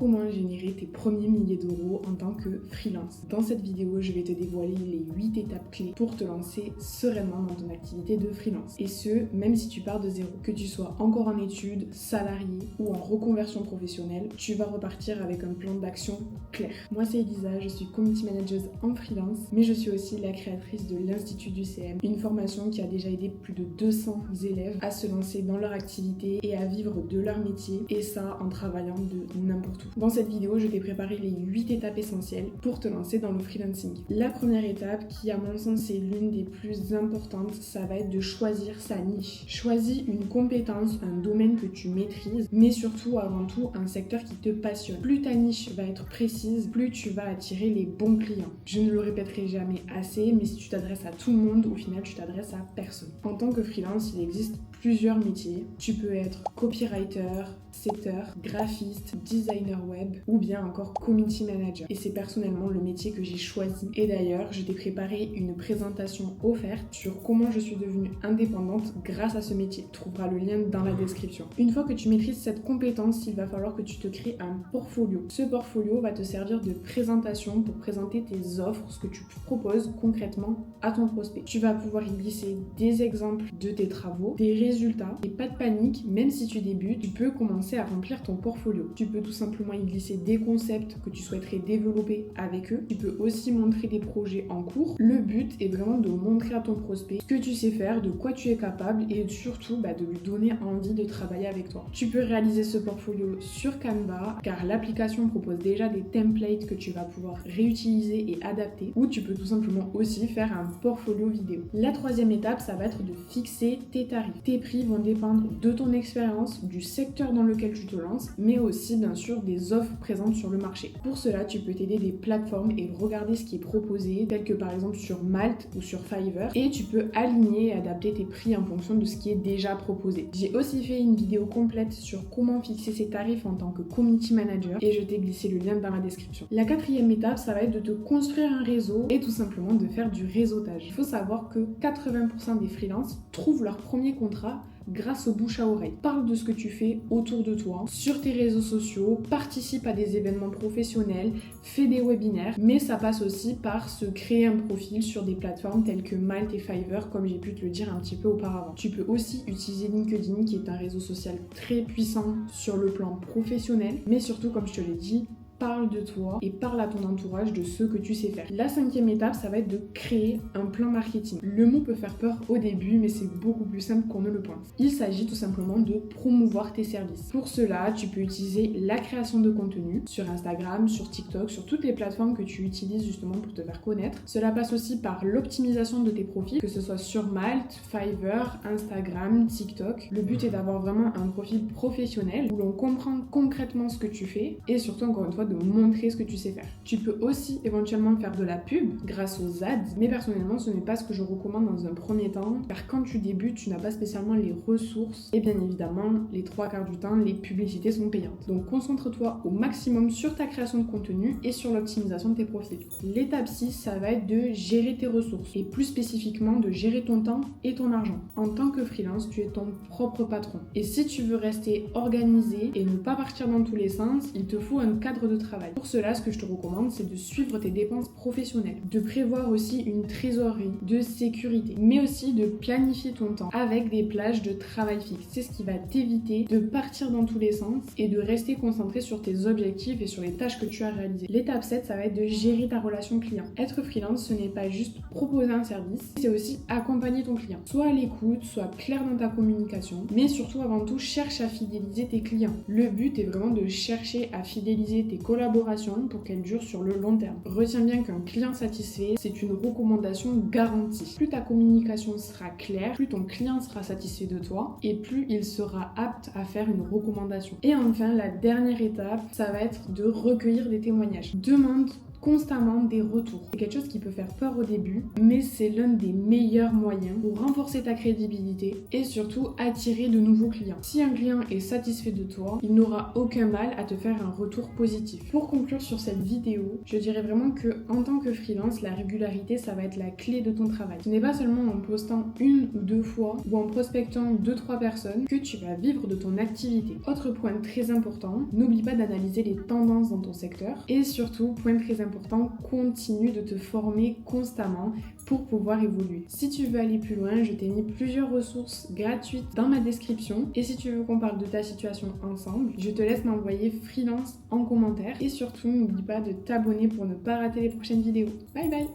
comment générer tes premiers milliers d'euros en tant que freelance. Dans cette vidéo, je vais te dévoiler les 8 étapes clés pour te lancer sereinement dans ton activité de freelance. Et ce, même si tu pars de zéro. Que tu sois encore en études, salarié ou en reconversion professionnelle, tu vas repartir avec un plan d'action clair. Moi, c'est Elisa, je suis community manager en freelance, mais je suis aussi la créatrice de l'Institut du CM, une formation qui a déjà aidé plus de 200 élèves à se lancer dans leur activité et à vivre de leur métier, et ça en travaillant de n'importe où. Dans cette vidéo, je t'ai préparé les 8 étapes essentielles pour te lancer dans le freelancing. La première étape, qui à mon sens est l'une des plus importantes, ça va être de choisir sa niche. Choisis une compétence, un domaine que tu maîtrises, mais surtout, avant tout, un secteur qui te passionne. Plus ta niche va être précise, plus tu vas attirer les bons clients. Je ne le répéterai jamais assez, mais si tu t'adresses à tout le monde, au final, tu t'adresses à personne. En tant que freelance, il existe plusieurs métiers. Tu peux être copywriter, setter, graphiste, designer web ou bien encore community manager. Et c'est personnellement le métier que j'ai choisi. Et d'ailleurs, je t'ai préparé une présentation offerte sur comment je suis devenue indépendante grâce à ce métier. Tu trouveras le lien dans la description. Une fois que tu maîtrises cette compétence, il va falloir que tu te crées un portfolio. Ce portfolio va te servir de présentation pour présenter tes offres, ce que tu proposes concrètement à ton prospect. Tu vas pouvoir y glisser des exemples de tes travaux, des résultats, et pas de panique, même si tu débutes, tu peux commencer à remplir ton portfolio. Tu peux tout simplement y glisser des concepts que tu souhaiterais développer avec eux. Tu peux aussi montrer des projets en cours. Le but est vraiment de montrer à ton prospect ce que tu sais faire, de quoi tu es capable et surtout de lui donner envie de travailler avec toi. Tu peux réaliser ce portfolio sur Canva car l'application propose déjà des templates que tu vas pouvoir réutiliser et adapter, ou tu peux tout simplement aussi faire un portfolio vidéo. La troisième étape, ça va être de fixer tes tarifs. Tes prix vont dépendre de ton expérience, du secteur dans lequel tu te lances, mais aussi bien sûr des offres présentes sur le marché. Pour cela, tu peux t'aider des plateformes et regarder ce qui est proposé, tel que par exemple sur Malte ou sur Fiverr, et tu peux aligner et adapter tes prix en fonction de ce qui est déjà proposé. J'ai aussi fait une vidéo complète sur comment fixer ses tarifs en tant que community manager et je t'ai glissé le lien dans la description. La quatrième étape, ça va être de te construire un réseau et tout simplement de faire du réseautage. Il faut savoir que 80% des freelances trouvent leur premier contrat grâce au bouche à oreille. Parle de ce que tu fais autour de toi, sur tes réseaux sociaux, participe à des événements professionnels, fais des webinaires, mais ça passe aussi par se créer un profil sur des plateformes telles que Malte et Fiverr, comme j'ai pu te le dire un petit peu auparavant. Tu peux aussi utiliser LinkedIn, qui est un réseau social très puissant sur le plan professionnel, mais surtout, comme je te l'ai dit, parle de toi et parle à ton entourage de ce que tu sais faire. La cinquième étape, ça va être de créer un plan marketing. Le mot peut faire peur au début, mais c'est beaucoup plus simple qu'on ne le pense. Il s'agit tout simplement de promouvoir tes services. Pour cela, tu peux utiliser la création de contenu sur Instagram, sur TikTok, sur toutes les plateformes que tu utilises justement pour te faire connaître. Cela passe aussi par l'optimisation de tes profils, que ce soit sur Malte, Fiverr, Instagram, TikTok. Le but est d'avoir vraiment un profil professionnel où l'on comprend concrètement ce que tu fais et surtout, encore une fois, de montrer ce que tu sais faire. Tu peux aussi éventuellement faire de la pub grâce aux ads, mais personnellement ce n'est pas ce que je recommande dans un premier temps, car quand tu débutes, tu n'as pas spécialement les ressources et bien évidemment, les 3/4 du temps, les publicités sont payantes. Donc concentre-toi au maximum sur ta création de contenu et sur l'optimisation de tes profils. L'étape 6, ça va être de gérer tes ressources et plus spécifiquement de gérer ton temps et ton argent. En tant que freelance, tu es ton propre patron. Et si tu veux rester organisé et ne pas partir dans tous les sens, il te faut un cadre de travail. Pour cela, ce que je te recommande, c'est de suivre tes dépenses professionnelles, de prévoir aussi une trésorerie de sécurité, mais aussi de planifier ton temps avec des plages de travail fixe. C'est ce qui va t'éviter de partir dans tous les sens et de rester concentré sur tes objectifs et sur les tâches que tu as réalisées. L'étape 7, ça va être de gérer ta relation client. Être freelance, ce n'est pas juste proposer un service, c'est aussi accompagner ton client. Sois à l'écoute, sois clair dans ta communication, mais surtout avant tout, cherche à fidéliser tes clients. Le but est vraiment de chercher à fidéliser tes collaboration pour qu'elle dure sur le long terme. Retiens bien qu'un client satisfait, c'est une recommandation garantie. Plus ta communication sera claire, plus ton client sera satisfait de toi et plus il sera apte à faire une recommandation. Et enfin, la dernière étape, ça va être de recueillir des témoignages. Demande constamment des retours. C'est quelque chose qui peut faire peur au début, mais c'est l'un des meilleurs moyens pour renforcer ta crédibilité et surtout attirer de nouveaux clients. Si un client est satisfait de toi, il n'aura aucun mal à te faire un retour positif. Pour conclure sur cette vidéo, je dirais vraiment que en tant que freelance, la régularité, ça va être la clé de ton travail. Ce n'est pas seulement en postant 1 ou 2 fois ou en prospectant 2-3 personnes que tu vas vivre de ton activité. Autre point très important, n'oublie pas d'analyser les tendances dans ton secteur et surtout, point très important, continue de te former constamment pour pouvoir évoluer. Si tu veux aller plus loin, je t'ai mis plusieurs ressources gratuites dans ma description et si tu veux qu'on parle de ta situation ensemble, je te laisse m'envoyer freelance en commentaire et surtout n'oublie pas de t'abonner pour ne pas rater les prochaines vidéos. Bye bye!